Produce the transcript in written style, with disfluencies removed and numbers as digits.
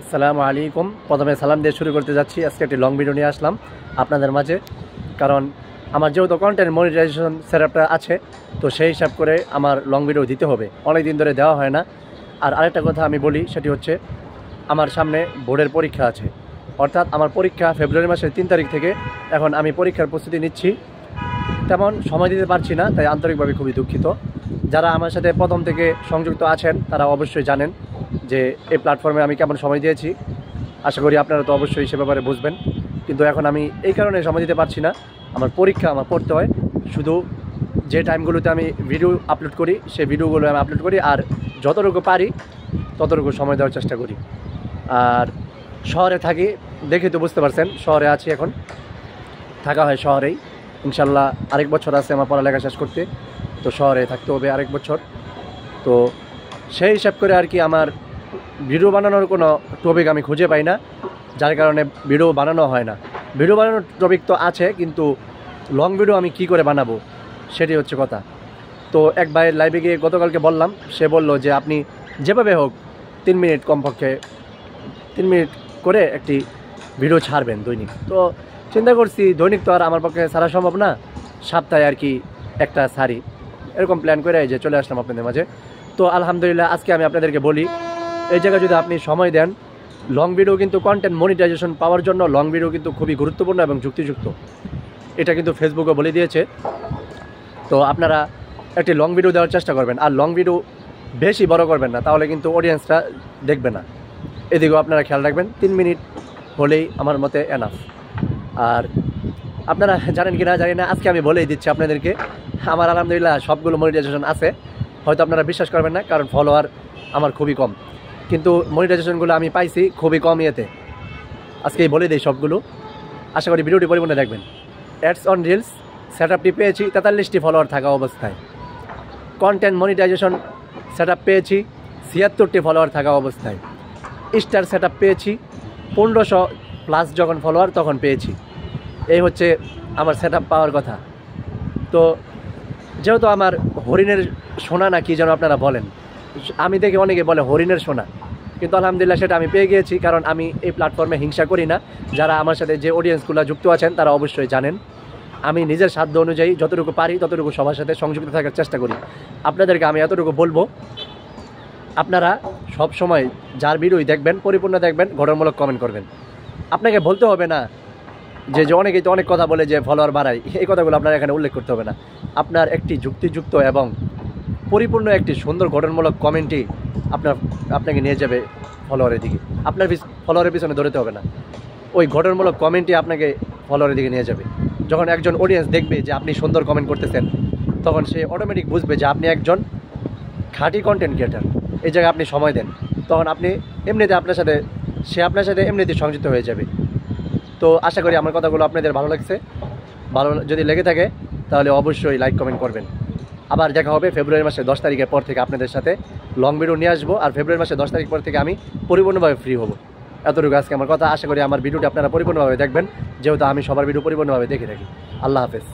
আসসালামু আলাইকুম। প্রথমে সালাম দিয়ে শুরু করতে যাচ্ছি। আজকে একটি লং ভিডিও নিয়ে আসলাম আপনাদের মাঝে, কারণ আমার যেহেতু কন্টেন্ট মনিটাইজেশন সেটআপটা আছে, তো সেই হিসাব করে আমার লং ভিডিও দিতে হবে। অনেক দিন ধরে দেওয়া হয় না। আর আরেকটা কথা আমি বলি, সেটি হচ্ছে আমার সামনে বোর্ডের পরীক্ষা আছে, অর্থাৎ আমার পরীক্ষা ফেব্রুয়ারি মাসের 3 তারিখ থেকে। এখন আমি পরীক্ষার প্রস্তুতি নিচ্ছি, তেমন সময় দিতে পারছি না, তাই আন্তরিকভাবে খুবই দুঃখিত। যারা আমার সাথে প্রথম থেকে সংযুক্ত আছেন তারা অবশ্যই জানেন যে এই প্ল্যাটফর্মে আমি কেমন সময় দিয়েছি। আশা করি আপনারা তো অবশ্যই সে ব্যাপারে বুঝবেন। কিন্তু এখন আমি এই কারণে সময় দিতে পারছি না, আমার পরীক্ষা আমার পড়তে হয়। শুধু যে টাইমগুলোতে আমি ভিডিও আপলোড করি সেই ভিডিওগুলো আমি আপলোড করি, আর যতটুকু পারি ততটুকু সময় দেওয়ার চেষ্টা করি। আর শহরে থাকি, দেখে তো বুঝতে পারছেন, শহরে আছি এখন, থাকা হয় শহরেই। ইনশাল্লাহ আরেক বছর আছে আমার পড়ালেখা শেষ করতে, তো শহরে থাকতে হবে আরেক বছর। তো সেই হিসাব করে আর কি আমার ভিডিও বানানোর কোনো টপিক আমি খুঁজে পাই না, যার কারণে ভিডিও বানানো হয় না। ভিডিও বানানোর টপিক তো আছে, কিন্তু লং ভিডিও আমি কি করে বানাবো সেটি হচ্ছে কথা। তো এক ভাইয়ের লাইভে গিয়ে গতকালকে বললাম, সে বলল যে আপনি যেভাবে হোক 3 মিনিট, কমপক্ষে 3 মিনিট করে একটি ভিডিও ছাড়বেন দৈনিক। তো চিন্তা করছি দৈনিক তো আর আমার পক্ষে ছাড়া সম্ভব না, সপ্তাহে আর কি একটা ছাড়ি, এরকম প্ল্যান করে যে চলে আসলাম আপনাদের মাঝে। তো আলহামদুলিল্লাহ, আজকে আমি আপনাদেরকে বলি, এই জায়গায় যদি আপনি সময় দেন, লং ভিডিও কিন্তু কন্টেন্ট মনিটাইজেশন পাওয়ার জন্য লং ভিডিও কিন্তু খুবই গুরুত্বপূর্ণ এবং যুক্তিযুক্ত। এটা কিন্তু ফেসবুকে বলে দিয়েছে। তো আপনারা একটি লং ভিডিও দেওয়ার চেষ্টা করবেন, আর লং ভিডিও বেশি বড় করবেন না, তাহলে কিন্তু অডিয়েন্সরা দেখবে না। এদিকেও আপনারা খেয়াল রাখবেন, 3 মিনিট হলেই আমার মতে এনাফ। আর আপনারা জানেন কি না জানি না, আজকে আমি বলেই দিচ্ছি আপনাদেরকে, আমার আলহামদুলিল্লাহ সবগুলো মনিটাইজেশন আছে। হয়তো আপনারা বিশ্বাস করবেন না, কারণ ফলোয়ার আমার খুবই কম, কিন্তু মনিটাইজেশনগুলো আমি পাইছি খুবই কম ইয়েতে। আজকেই বলে দিই সবগুলো, আশা করি ভিডিওটি পরিপূর্ণ দেখবেন। অ্যাডস অন রিলস সেটআপটি পেয়েছি 43টি ফলোয়ার থাকা অবস্থায়। কন্টেন্ট মনিটাইজেশন সেটআপ পেয়েছি 76টি ফলোয়ার থাকা অবস্থায়। স্টার সেটআপ পেয়েছি 1500 প্লাস, যখন ফলোয়ার তখন পেয়েছি। এই হচ্ছে আমার সেটআপ পাওয়ার কথা। তো যেহেতু আমার হরিণের সোনা না কি যেন আপনারা বলেন, আমি দেখে অনেকে বলে হরিণের সোনা, কিন্তু আলহামদুলিল্লাহ সেটা আমি পেয়ে গিয়েছি, কারণ আমি এই প্ল্যাটফর্মে হিংসা করি না। যারা আমার সাথে যে অডিয়েন্সগুলো যুক্ত আছেন তারা অবশ্যই জানেন, আমি নিজের সাধ্য অনুযায়ী যতটুকু পারি ততটুকু সবার সাথে সংযুক্ত থাকার চেষ্টা করি। আপনাদেরকে আমি এতটুকু বলবো, আপনারা সব সময় যার ভিডিওই দেখবেন পরিপূর্ণ দেখবেন, গঠনমূলক কমেন্ট করবেন। আপনাকে বলতে হবে না যে অনেকেই তো অনেক কথা বলে যে ফলোয়ার বাড়ায়, এই কথাগুলো আপনার এখানে উল্লেখ করতে হবে না। আপনার একটি যুক্তিযুক্ত এবং পরিপূর্ণ একটি সুন্দর গঠনমূলক কমেন্টই আপনাকে নিয়ে যাবে ফলোয়ারের দিকে। আপনার ফলোয়ারের পিছনে ধরতে হবে না, ওই গঠনমূলক কমেন্টই আপনাকে ফলোয়ারের দিকে নিয়ে যাবে। যখন একজন অডিয়েন্স দেখবে যে আপনি সুন্দর কমেন্ট করতেছেন, তখন সে অটোমেটিক বুঝবে যে আপনি একজন খাঁটি কন্টেন্ট ক্রিয়েটার। এই জায়গায় আপনি সময় দেন, তখন আপনি এমনিতে সে আপনার সাথে এমনিতে সংযুক্ত হয়ে যাবে। তো আশা করি আমার কথাগুলো আপনাদের ভালো লাগছে। ভালো যদি লেগে থাকে তাহলে অবশ্যই লাইক কমেন্ট করবেন। আবার দেখা হবে ফেব্রুয়ারি মাসের 10 তারিখের পর থেকে আপনাদের সাথে লং ভিডিও নিয়ে আসবো, আর ফেব্রুয়ারি মাসের 10 তারিখ পর থেকে আমি পরিপূর্ণভাবে ফ্রি হব। এতটুকু আজকে আমার কথা। আশা করি আমার ভিডিওটি আপনারা পরিপূর্ণভাবে দেখবেন, যেহেতু আমি সবার ভিডিও পরিপূর্ণভাবে দেখে থাকি। আল্লাহ হাফেজ।